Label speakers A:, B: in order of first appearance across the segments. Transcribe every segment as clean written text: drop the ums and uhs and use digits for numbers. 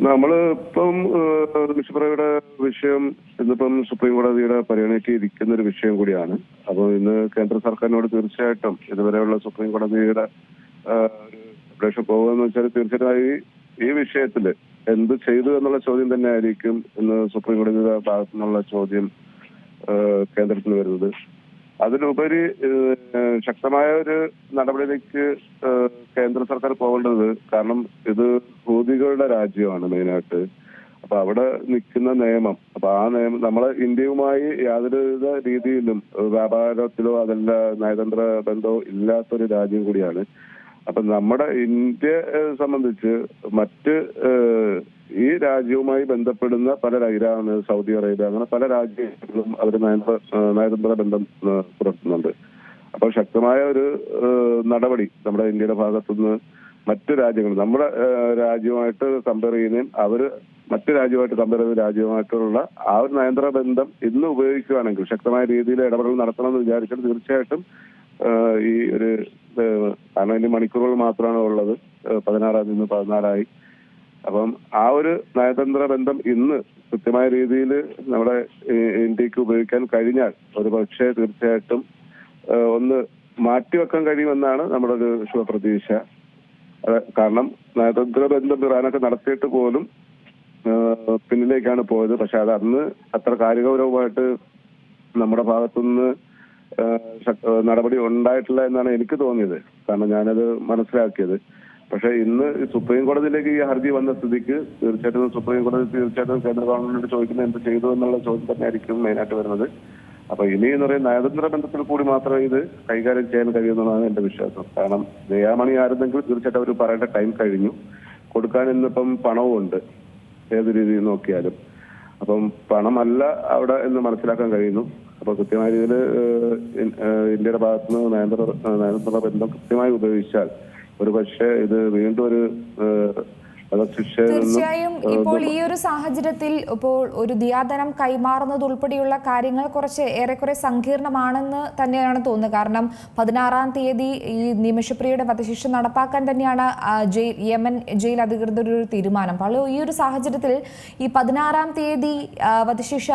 A: നമ്മള് ഇപ്പം മിഷപ്രയുടെ വിഷയം ഇന്നിപ്പം സുപ്രീം കോടതിയുടെ പരിഗണിച്ചിരിക്കുന്ന ഒരു വിഷയം കൂടിയാണ്. അപ്പോൾ ഇന്ന് കേന്ദ്ര സർക്കാരിനോട് തീർച്ചയായിട്ടും ഇതുവരെയുള്ള സുപ്രീം കോടതിയുടെ അപേക്ഷ പോകുകയെന്ന് വെച്ചാൽ തീർച്ചയായിട്ടും ഈ വിഷയത്തില് എന്ത് ചെയ്തു എന്നുള്ള ചോദ്യം തന്നെ ആയിരിക്കും ഇന്ന് സുപ്രീം കോടതിയുടെ ഭാഗത്തു നിന്നുള്ള ചോദ്യം കേന്ദ്രത്തിന് വരുന്നത്. അതിലുപരി ശക്തമായ ഒരു നടപടിയിലേക്ക് കേന്ദ്ര സർക്കാർ പോകേണ്ടത്, കാരണം ഇത് ഹൂതികളുടെ രാജ്യമാണ് മെയിനായിട്ട്. അപ്പൊ അവിടെ നിൽക്കുന്ന നിയമം, അപ്പൊ ആ നിയമം നമ്മളെ ഇന്ത്യയുമായി യാതൊരുവിധ രീതിയിലും വ്യാപാരത്തിലോ അതല്ല നയതന്ത്ര ബന്ധമോ ഇല്ലാത്തൊരു രാജ്യം കൂടിയാണ്. അപ്പൊ നമ്മുടെ ഇന്ത്യയെ സംബന്ധിച്ച് മറ്റ് ഈ രാജ്യവുമായി ബന്ധപ്പെടുന്ന പല ഇറാൻ, സൗദി അറേബ്യ, അങ്ങനെ പല രാജ്യങ്ങളും അവർ നയതന്ത്ര ബന്ധം പുലർത്തുന്നുണ്ട്. അപ്പോൾ ശക്തമായ ഒരു നടപടി നമ്മുടെ ഇന്ത്യയുടെ ഭാഗത്തുനിന്ന് മറ്റു രാജ്യങ്ങൾ നമ്മുടെ രാജ്യവുമായിട്ട് കമ്പയർ ചെയ്യുന്നതും അവര് മറ്റു രാജ്യവുമായിട്ട് കമ്പയർ ചെയ്യുന്ന രാജ്യവുമായിട്ടുള്ള ആ ഒരു നയതന്ത്ര ബന്ധം ഇന്ന് ഉപയോഗിക്കുകയാണെങ്കിൽ ശക്തമായ രീതിയിൽ ഇടപെടൽ നടത്തണമെന്ന് വിചാരിച്ചാൽ തീർച്ചയായിട്ടും ഈ ഒരു, കാരണം ഇനി മണിക്കൂറുകൾ മാത്രമാണ് ഉള്ളത്, 16 നിന്ന് 14 അപ്പം ആ ഒരു നയതന്ത്ര ബന്ധം ഇന്ന് കൃത്യമായ രീതിയിൽ നമ്മുടെ ഇന്ത്യക്ക് ഉപയോഗിക്കാൻ കഴിഞ്ഞാൽ ഒരു പക്ഷേ തീർച്ചയായിട്ടും ഒന്ന് മാറ്റിവെക്കാൻ കഴിയുമെന്നാണ് നമ്മുടെ ഒരു ശുഭപ്രതീക്ഷ. കാരണം നയതന്ത്ര ബന്ധം ഇറാനൊക്കെ നടത്തിയിട്ട് പോലും പിന്നിലേക്കാണ് പോയത്. പക്ഷെ അത് അന്ന് അത്ര കാര്യഗൗരവമായിട്ട് നമ്മുടെ ഭാഗത്തുനിന്ന് നടപടി ഉണ്ടായിട്ടില്ല എന്നാണ് എനിക്ക് തോന്നിയത്, കാരണം ഞാനത് മനസ്സിലാക്കിയത്. പക്ഷെ ഇന്ന് സുപ്രീം കോടതിയിലേക്ക് ഈ ഹർജി വന്ന സ്ഥിതിക്ക് തീർച്ചയായിട്ടും സുപ്രീം കോടതി തീർച്ചയായിട്ടും കേന്ദ്ര ഗവൺമെന്റിനോട് ചോദിക്കുന്നത് എന്ത് ചെയ്തു എന്നുള്ള ചോദ്യം തന്നെ ആയിരിക്കും മെയിനായിട്ട് വരുന്നത്. അപ്പൊ ഇനി എന്ന് പറയുന്ന നയതന്ത്ര ബന്ധത്തിൽ കൂടി മാത്രമേ ഇത് കൈകാര്യം ചെയ്യാൻ കഴിയുന്നതാണ് എന്റെ വിശ്വാസം. കാരണം ദയാമണി ആയിരുന്നെങ്കിൽ തീർച്ചയായിട്ടും അവർ പറയേണ്ട ടൈം കഴിഞ്ഞു, കൊടുക്കാൻ ഇന്നിപ്പം പണവും ഉണ്ട് ഏത് രീതിയിൽ നോക്കിയാലും. അപ്പം പണമല്ല അവിടെ എന്ന് മനസ്സിലാക്കാൻ കഴിയുന്നു. അപ്പൊ കൃത്യമായ രീതിയിൽ ഇന്ത്യയുടെ ഭാഗത്തുനിന്ന് നയതന്ത്ര ബന്ധം കൃത്യമായി ഉപയോഗിച്ചാൽ ഒരു പക്ഷേ ഇത് വീണ്ടും ഒരു
B: തീർച്ചയായും ഇപ്പോൾ ഈ ഒരു സാഹചര്യത്തിൽ ഇപ്പോൾ ഒരു ദിയാധനം കൈമാറുന്നത് ഉൾപ്പെടെയുള്ള കാര്യങ്ങൾ ഏറെക്കുറെ സങ്കീർണമാണെന്ന് തന്നെയാണ് തോന്നുന്നത്. കാരണം 16-ാം തീയതി ഈ നിമിഷപ്രിയയുടെ വധശിക്ഷ നടപ്പാക്കാൻ തന്നെയാണ് യമൻ ജയിൽ അധികൃതരുടെ ഒരു തീരുമാനം. അപ്പോൾ ഈ ഒരു സാഹചര്യത്തിൽ ഈ 16-ാം തീയതി വധശിക്ഷ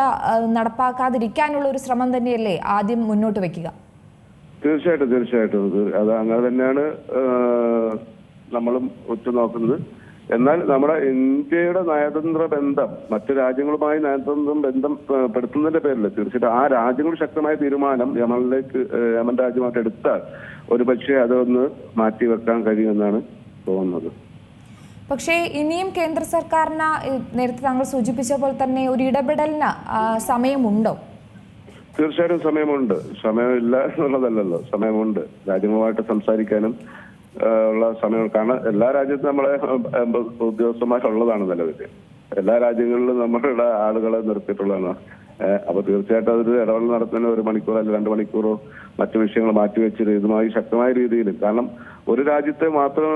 B: നടപ്പാക്കാതിരിക്കാനുള്ള ഒരു ശ്രമം തന്നെയല്ലേ ആദ്യം മുന്നോട്ട് വെക്കുക?
A: തീർച്ചയായിട്ടും അത് അങ്ങനെ തന്നെയാണ് നമ്മളും ഉറ്റുനോക്കുന്നത്. എന്നാൽ നമ്മുടെ ഇന്ത്യയുടെ നയതന്ത്ര ബന്ധം മറ്റു രാജ്യങ്ങളുമായി നയതന്ത്ര ബന്ധം പെടുത്തുന്നതിന്റെ പേരിൽ തീർച്ചയായിട്ടും ആ രാജ്യങ്ങൾ ശക്തമായ തീരുമാനം യമൻ രാജ്യമായിട്ട് എടുത്താൽ ഒരു പക്ഷേ അതൊന്ന് മാറ്റിവെക്കാൻ കഴിയുമെന്നാണ് തോന്നുന്നത്.
B: പക്ഷേ ഇനിയും കേന്ദ്ര സർക്കാരിന് നേരത്തെ താങ്കൾ സൂചിപ്പിച്ച പോലെ തന്നെ ഒരു ഇടപെടലിന് സമയമുണ്ടോ?
A: തീർച്ചയായിട്ടും സമയമുണ്ട്. സമയമില്ല എന്നുള്ളതല്ലല്ലോ, സമയമുണ്ട്. രാജ്യങ്ങളുമായിട്ട് സംസാരിക്കാനും ഉള്ള സമയം. കാരണം എല്ലാ രാജ്യത്തും നമ്മളെ ഉദ്യോഗസ്ഥന്മാരുള്ളതാണ് നിലവിൽ. എല്ലാ രാജ്യങ്ങളിലും നമ്മളുടെ ആളുകളെ നിർത്തിയിട്ടുള്ളതാണ്. അപ്പൊ തീർച്ചയായിട്ടും അതൊരു ഇടപെടൽ നടത്തുന്ന 1 മണിക്കൂറോ അല്ലെങ്കിൽ 2 മണിക്കൂറോ മറ്റു വിഷയങ്ങൾ മാറ്റിവെച്ചിട്ട് ഇതുമായി ശക്തമായ രീതിയിൽ, കാരണം ഒരു രാജ്യത്തെ മാത്രം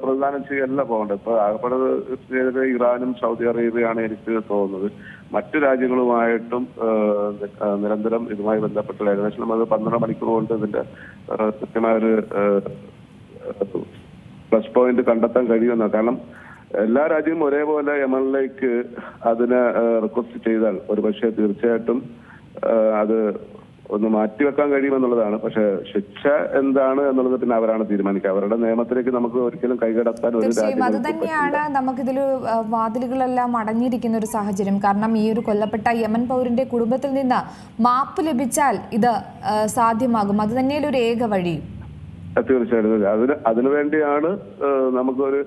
A: പ്രധാനം ചെയ്യല്ല പോകേണ്ടത്. ഇപ്പൊ ആകപ്പെടുന്നത് ഇറാനും സൗദി അറേബ്യയാണ് എനിക്ക് തോന്നുന്നത്. മറ്റു രാജ്യങ്ങളുമായിട്ടും നിരന്തരം ഇതുമായി ബന്ധപ്പെട്ടുള്ള ഏകദേശം അത് 12 മണിക്കൂർ കൊണ്ട് ഇതിന്റെ കൃത്യമായൊരു പ്ലസ് പോയിന്റ് കണ്ടെത്താൻ കഴിയുമെന്നാണ്. കാരണം എല്ലാ രാജ്യവും ഒരേപോലെ യമനിലേക്ക് അതിനെ റിക്വസ്റ്റ് ചെയ്താൽ ഒരു പക്ഷേ തീർച്ചയായിട്ടും അത് ഒന്ന് മാറ്റിവെക്കാൻ കഴിയുമെന്നുള്ളതാണ്. പക്ഷെ ശിക്ഷ എന്താണ് എന്നുള്ളത് പിന്നെ അവരാണ് തീരുമാനിക്കുക. അവരുടെ നിയമത്തിലേക്ക് നമുക്ക് ഒരിക്കലും കൈകടത്താൻ ഒരു രാജ്യം.
B: അത് തന്നെയാണ് നമുക്കിതിൽ വാതിലുകളെല്ലാം അടഞ്ഞിരിക്കുന്ന ഒരു സാഹചര്യം. കാരണം ഈ ഒരു കൊല്ലപ്പെട്ട യമൻ പൗരന്റെ കുടുംബത്തിൽ നിന്ന് മാപ്പ് ലഭിച്ചാൽ ഇത് സാധ്യമാകും. അത് തന്നെയല്ലേ ഒരു ഏക വഴി.
A: തീർച്ചയായിട്ടും അതിനുവേണ്ടിയാണ് നമുക്കൊരു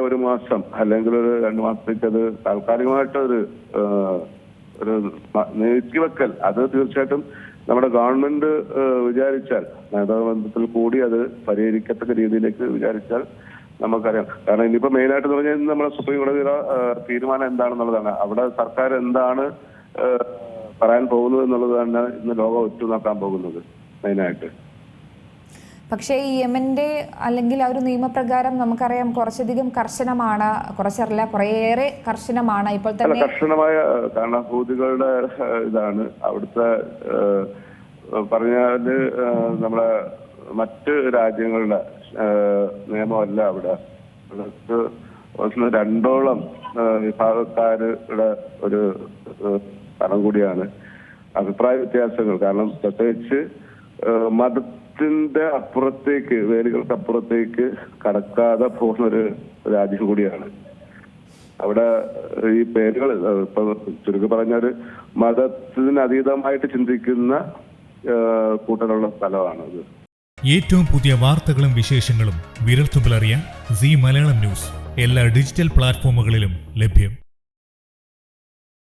A: ഒരു മാസം അല്ലെങ്കിൽ ഒരു 2 മാസത്തേക്ക് അത് താൽക്കാലികമായിട്ട് ഒരു നീക്കിവെക്കൽ, അത് തീർച്ചയായിട്ടും നമ്മുടെ ഗവൺമെന്റ് വിചാരിച്ചാൽ നയതന്ത്രബന്ധത്തിൽ കൂടി അത് പരിഹരിക്കത്തക്ക രീതിയിലേക്ക് വിചാരിച്ചാൽ നമുക്കറിയാം. കാരണം ഇനിയിപ്പോ മെയിനായിട്ട് പറഞ്ഞാൽ നമ്മുടെ സുപ്രീം കോടതിയുടെ തീരുമാനം എന്താണെന്നുള്ളതാണ്. അവിടെ സർക്കാർ എന്താണ് പറയാൻ പോകുന്നത് എന്നുള്ളതാണ് ഇന്ന് ലോകം ഉറ്റുനോക്കാൻ പോകുന്നത് മെയിനായിട്ട്.
B: പക്ഷേ ഈ യമന്റെ അല്ലെങ്കിൽ ആ ഒരു നിയമപ്രകാരം നമുക്കറിയാം കുറച്ചധികം കർശനമാണ്, കുറച്ചല്ല കുറേയേറെ കർശനമാണ് ഇപ്പോൾ തന്നെ.
A: കർശനമായ, കാരണം ഹൂതികളുടെ ഇതാണ് അവിടുത്തെ പറഞ്ഞാല് നമ്മളെ മറ്റ് രാജ്യങ്ങളുടെ നിയമമല്ല അവിടെ. 2ഓളം വിഭാഗക്കാരുടെ ഒരു സ്ഥലം കൂടിയാണ്. അഭിപ്രായ വ്യത്യാസങ്ങൾ കാരണം പ്രത്യേകിച്ച് മതത്തിന്റെ അപ്പുറത്തേക്ക് വേരുകൾക്ക് അപ്പുറത്തേക്ക് കടക്കാതെ പോകുന്ന ഒരു രാജ്യം കൂടിയാണ്. അവിടെ ഈ പേരുകൾ ഇപ്പൊ ചുരുക്കി പറഞ്ഞാൽ മതത്തിന് അതീതമായിട്ട് ചിന്തിക്കുന്ന കൂട്ടരുള്ള സ്ഥലമാണത്.
C: ഏറ്റവും പുതിയ വാർത്തകളും വിശേഷങ്ങളും വിരൽത്തുമ്പിലറിയാൻ സീ മലയാളം ന്യൂസ് എല്ലാ ഡിജിറ്റൽ പ്ലാറ്റ്ഫോമുകളിലും ലഭ്യം.